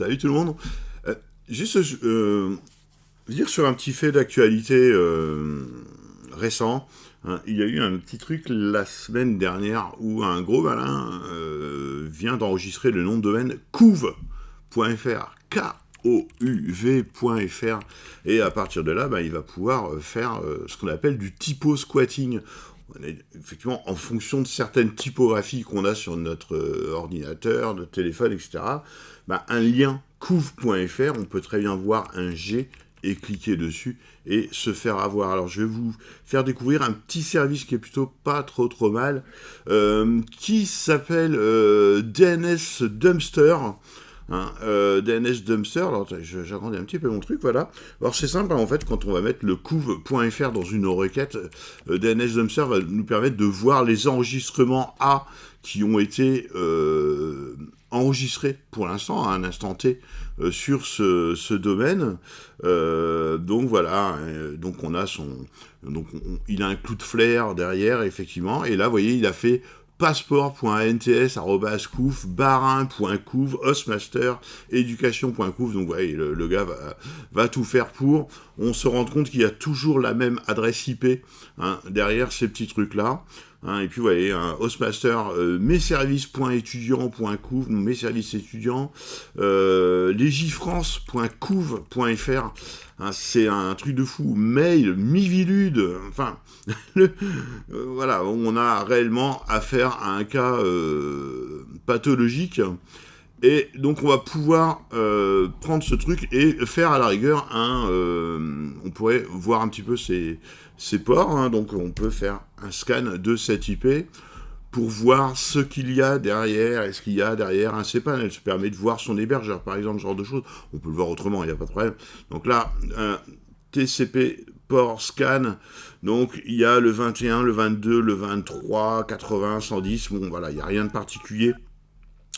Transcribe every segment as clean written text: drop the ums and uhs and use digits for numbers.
Salut tout le monde. Juste dire sur un petit fait d'actualité récent. Hein, il y a eu un petit truc la semaine dernière où un gros malin vient d'enregistrer le nom de domaine couv.fr. K-O-U-V.fr. Et à partir de là, il va pouvoir faire ce qu'on appelle du typo squatting. On est effectivement en fonction de certaines typographies qu'on a sur notre ordinateur, notre téléphone, etc. Un lien couv.fr, on peut très bien voir un G et cliquer dessus et se faire avoir. Alors je vais vous faire découvrir un petit service qui est plutôt pas trop mal, qui s'appelle DNS Dumpster. DNS Dumpster, alors j'agrandis un petit peu mon truc, voilà. Alors c'est simple, en fait, quand on va mettre le couv.fr dans une requête, DNS Dumpster va nous permettre de voir les enregistrements A qui ont été enregistrés pour l'instant, à un instant T, sur ce domaine. Donc voilà, donc on a il a un Cloudflare derrière, effectivement, et là, vous voyez, il a fait passeport.nts@couv, barin.couv, hostmaster, education.couv. Donc ouais, le gars va tout faire pour. On se rend compte qu'il y a toujours la même adresse IP derrière ces petits trucs-là. Et puis vous voyez, hostmaster, messervices.étudiants.couv, mes services étudiants, legifrance.couv.fr. C'est un truc de fou. Mail, Mivilude, enfin, voilà, on a réellement affaire à un cas pathologique. Et donc on va pouvoir prendre ce truc et faire à la rigueur on pourrait voir un petit peu ces ports, donc on peut faire un scan de cette IP pour voir ce qu'il y a derrière. Est-ce qu'il y a derrière un cPanel? Ça permet de voir son hébergeur, par exemple, ce genre de choses. On peut le voir autrement, il n'y a pas de problème. Donc là, un TCP port scan, donc il y a le 21, le 22, le 23, 80, 110, bon voilà, il n'y a rien de particulier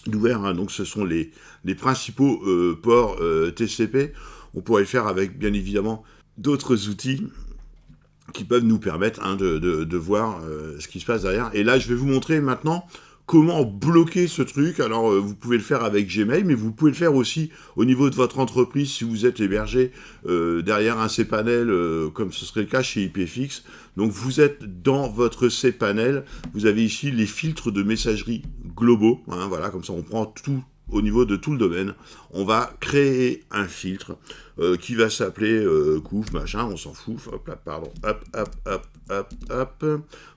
d'ouvert, donc ce sont les principaux ports TCP. On pourrait le faire avec, bien évidemment, d'autres outils qui peuvent nous permettre de voir ce qui se passe derrière. Et là, je vais vous montrer maintenant comment bloquer ce truc. Alors, vous pouvez le faire avec Gmail, mais vous pouvez le faire aussi au niveau de votre entreprise si vous êtes hébergé derrière un cPanel, comme ce serait le cas chez IPFix. Donc, vous êtes dans votre cPanel. Vous avez ici les filtres de messagerie globaux. Voilà, comme ça, on prend tout au niveau de tout le domaine. On va créer un filtre qui va s'appeler couv, machin, on s'en fout, hop là, pardon, hop,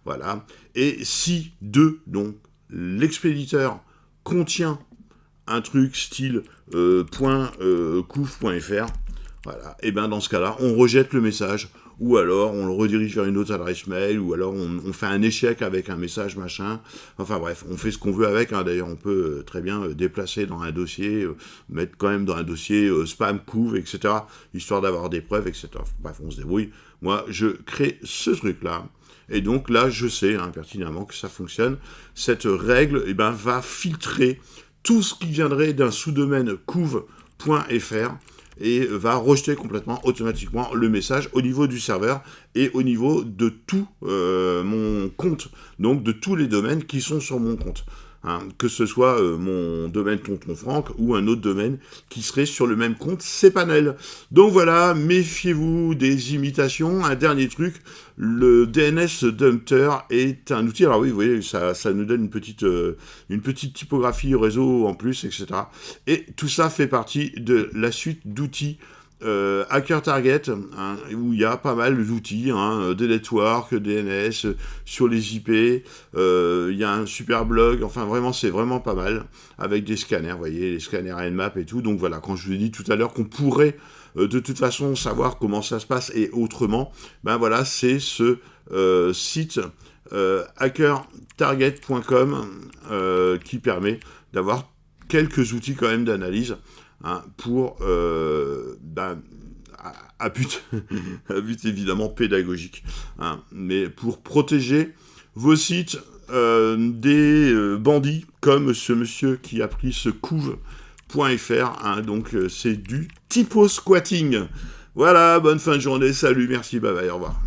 voilà. Et si donc l'expéditeur contient un truc style .couv.fr, voilà, et dans ce cas-là, on rejette le message, ou alors on le redirige vers une autre adresse mail, ou alors on fait un échec avec un message machin. Enfin bref, on fait ce qu'on veut avec. D'ailleurs, on peut très bien déplacer dans un dossier, mettre quand même dans un dossier spam, couv, etc., histoire d'avoir des preuves, etc. Bref, on se débrouille. Moi, je crée ce truc-là. Et donc là, je sais pertinemment que ça fonctionne. Cette règle va filtrer tout ce qui viendrait d'un sous-domaine couv.fr et va rejeter complètement, automatiquement, le message au niveau du serveur et au niveau de tout mon compte, donc de tous les domaines qui sont sur mon compte. Que ce soit mon domaine Tonton Franck ou un autre domaine qui serait sur le même compte cPanel. Donc voilà, méfiez-vous des imitations. Un dernier truc, le DNS Dumpster est un outil. Alors oui, vous voyez, ça nous donne une petite typographie réseau en plus, etc. Et tout ça fait partie de la suite d'outils Hacker Target, où il y a pas mal d'outils, des networks, DNS, sur les IP, il y a un super blog, enfin vraiment c'est vraiment pas mal, avec des scanners, vous voyez, les scanners Nmap et tout. Donc voilà, quand je vous ai dit tout à l'heure qu'on pourrait de toute façon savoir comment ça se passe et autrement, voilà, c'est ce site hackertarget.com qui permet d'avoir quelques outils quand même d'analyse, pour à but évidemment pédagogique, mais pour protéger vos sites des bandits comme ce monsieur qui a pris ce couv.fr, donc c'est du typo squatting. Voilà, bonne fin de journée, salut, merci, bye bye, au revoir.